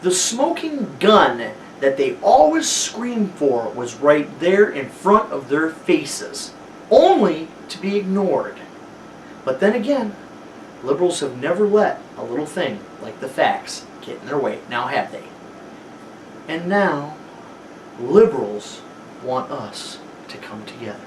The smoking gun that they always screamed for was right there in front of their faces, only to be ignored. But then again, liberals have never let a little thing like the facts get in their way, now have they? And now, liberals want us to come together.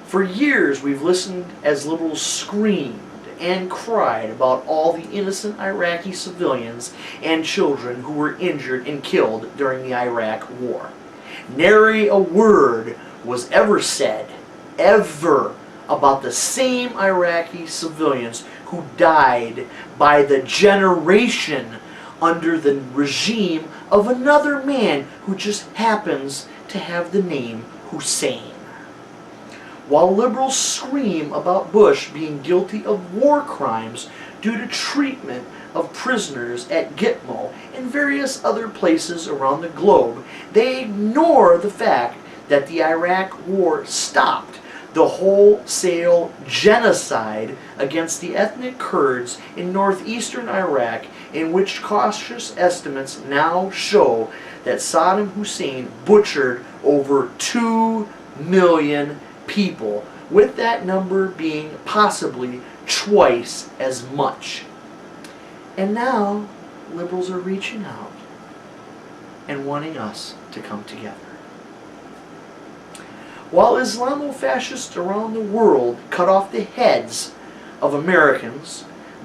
For years we've listened as liberals screamed and cried about all the innocent Iraqi civilians and children who were injured and killed during the Iraq War. Nary a word was ever said, ever, about the same Iraqi civilians who died by the generation under the regime of another man who just happens to have the name Hussein. While liberals scream about Bush being guilty of war crimes due to treatment of prisoners at Gitmo and various other places around the globe, they ignore the fact that the Iraq War stopped the wholesale genocide against the ethnic Kurds in northeastern Iraq, in which cautious estimates now show that Saddam Hussein butchered over 2 million people, with that number being possibly twice as much. And now liberals are reaching out and wanting us to come together. While Islamofascists around the world cut off the heads of Americans,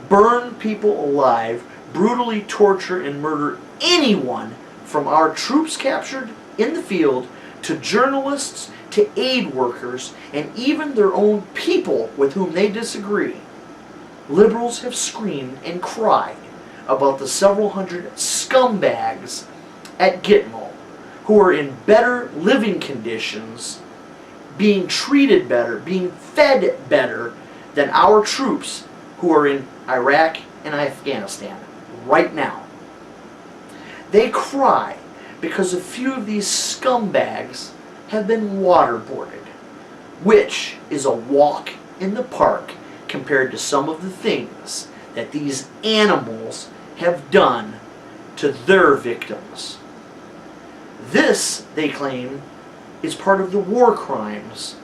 burn people alive, brutally torture and murder anyone from our troops captured in the field to journalists to aid workers and even their own people with whom they disagree, liberals have screamed and cried about the several hundred scumbags at Gitmo who are in better living conditions, being treated better, being fed better than our troops who are in Iraq and Afghanistan right now. They cry because a few of these scumbags have been waterboarded, which is a walk in the park compared to some of the things that these animals have done to their victims. This, they claim, is part of the war crimes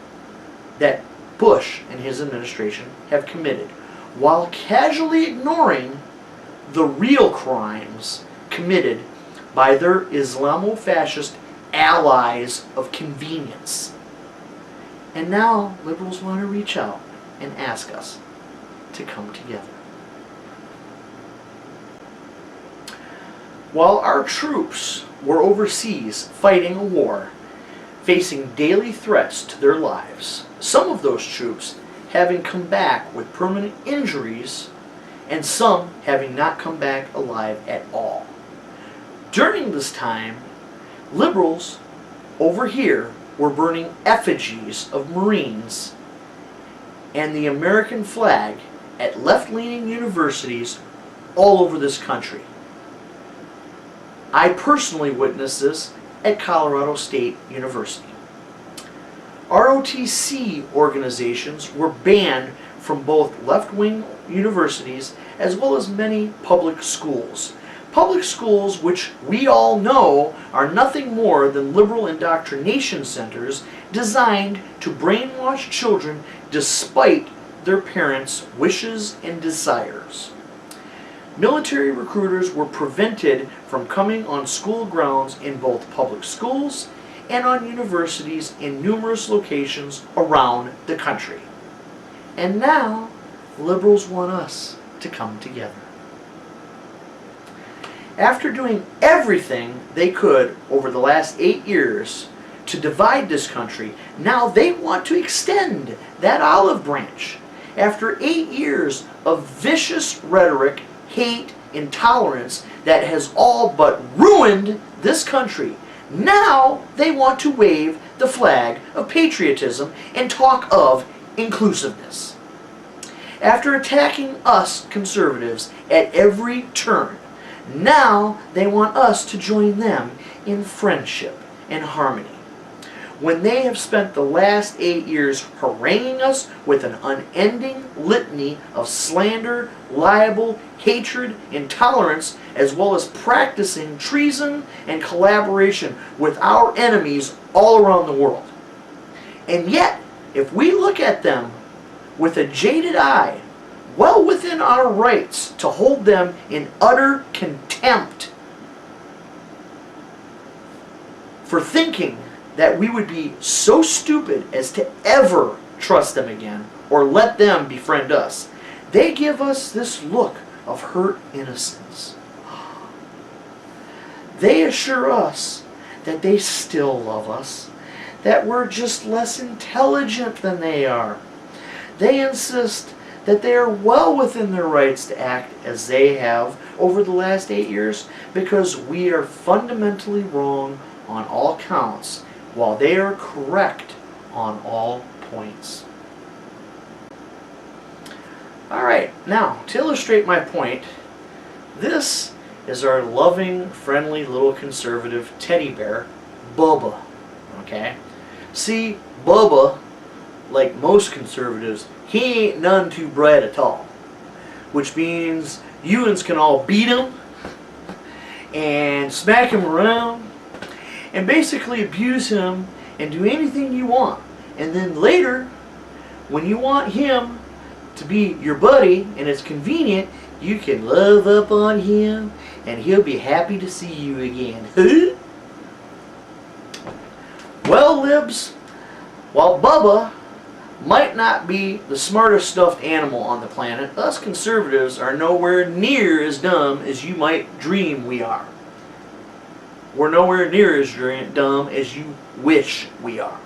that Bush and his administration have committed, while casually ignoring the real crimes committed by their Islamofascist allies of convenience. And now liberals want to reach out and ask us to come together. While our troops were overseas fighting a war, facing daily threats to their lives, some of those troops having come back with permanent injuries and some having not come back alive at all. During this time, liberals over here were burning effigies of Marines and the American flag at left-leaning universities all over this country. I personally witnessed this at Colorado State University. ROTC organizations were banned from both left-wing universities as well as many public schools. Public schools, which we all know are nothing more than liberal indoctrination centers designed to brainwash children despite their parents' wishes and desires. Military recruiters were prevented from coming on school grounds in both public schools and on universities in numerous locations around the country. And now, liberals want us to come together. After doing everything they could over the last 8 years to divide this country, now they want to extend that olive branch. After 8 years of vicious rhetoric, hate, intolerance that has all but ruined this country, now they want to wave the flag of patriotism and talk of inclusiveness. After attacking us conservatives at every turn, now they want us to join them in friendship and harmony. when they have spent the last 8 years haranguing us with an unending litany of slander, libel, hatred, intolerance, as well as practicing treason and collaboration with our enemies all around the world. And yet, if we look at them with a jaded eye, well within our rights to hold them in utter contempt for thinking that we would be so stupid as to ever trust them again or let them befriend us. They give us this look of hurt innocence. They assure us that they still love us, that we're just less intelligent than they are. They insist that they are well within their rights to act as they have over the last 8 years because we are fundamentally wrong on all counts, while they are correct on all points. Alright, now, to illustrate my point, this is our loving, friendly little conservative teddy bear, Bubba. Okay? See, Bubba, like most conservatives, he ain't none too bright at all. Which means you can all beat him and smack him around and basically abuse him and do anything you want. And then later, when you want him to be your buddy and it's convenient, you can love up on him and he'll be happy to see you again. Well, libs, while Bubba might not be the smartest stuffed animal on the planet, us conservatives are nowhere near as dumb as you might dream we are. We're nowhere near as dumb as you wish we are.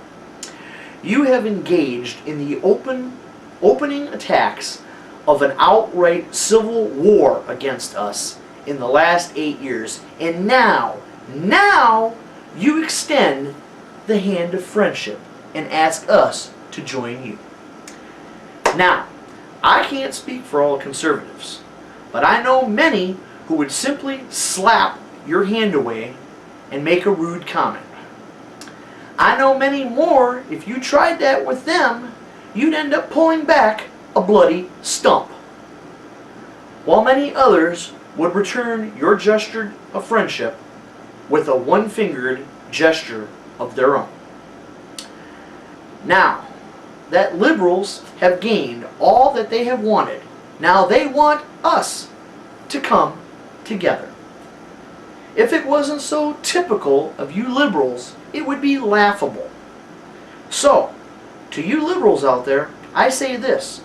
You have engaged in the opening attacks of an outright civil war against us in the last 8 years. And now you extend the hand of friendship and ask us to join you. Now, I can't speak for all conservatives, but I know many who would simply slap your hand away and make a rude comment. I know many more, if you tried that with them, you'd end up pulling back a bloody stump. While many others would return your gesture of friendship with a one-fingered gesture of their own. Now that liberals have gained all that they have wanted, now they want us to come together. If it wasn't so typical of you liberals, it would be laughable. So, to you liberals out there, I say this.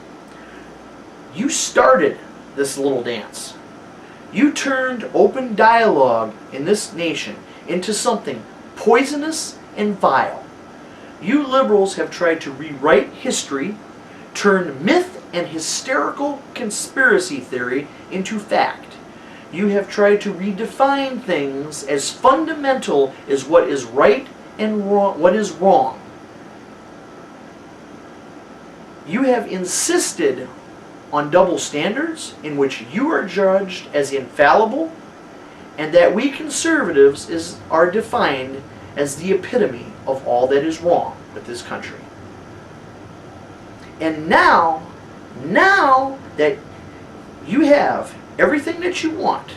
You started this little dance. You turned open dialogue in this nation into something poisonous and vile. You liberals have tried to rewrite history, turn myth and hysterical conspiracy theory into fact. You have tried to redefine things as fundamental as what is right and wrong, what is wrong. You have insisted on double standards in which you are judged as infallible, and that we conservatives are defined as the epitome of all that is wrong with this country. And now that you have everything that you want,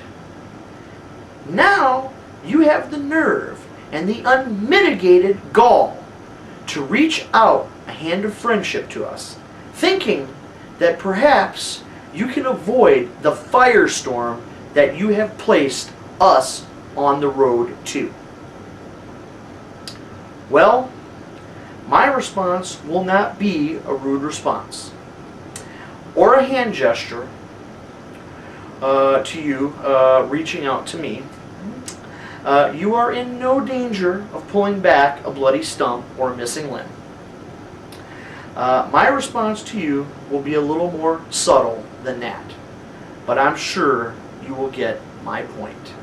now you have the nerve and the unmitigated gall to reach out a hand of friendship to us, thinking that perhaps you can avoid the firestorm that you have placed us on the road to. Well, my response will not be a rude response or a hand gesture to you reaching out to me. You are in no danger of pulling back a bloody stump or a missing limb. My response to you will be a little more subtle than that, but I'm sure you will get my point.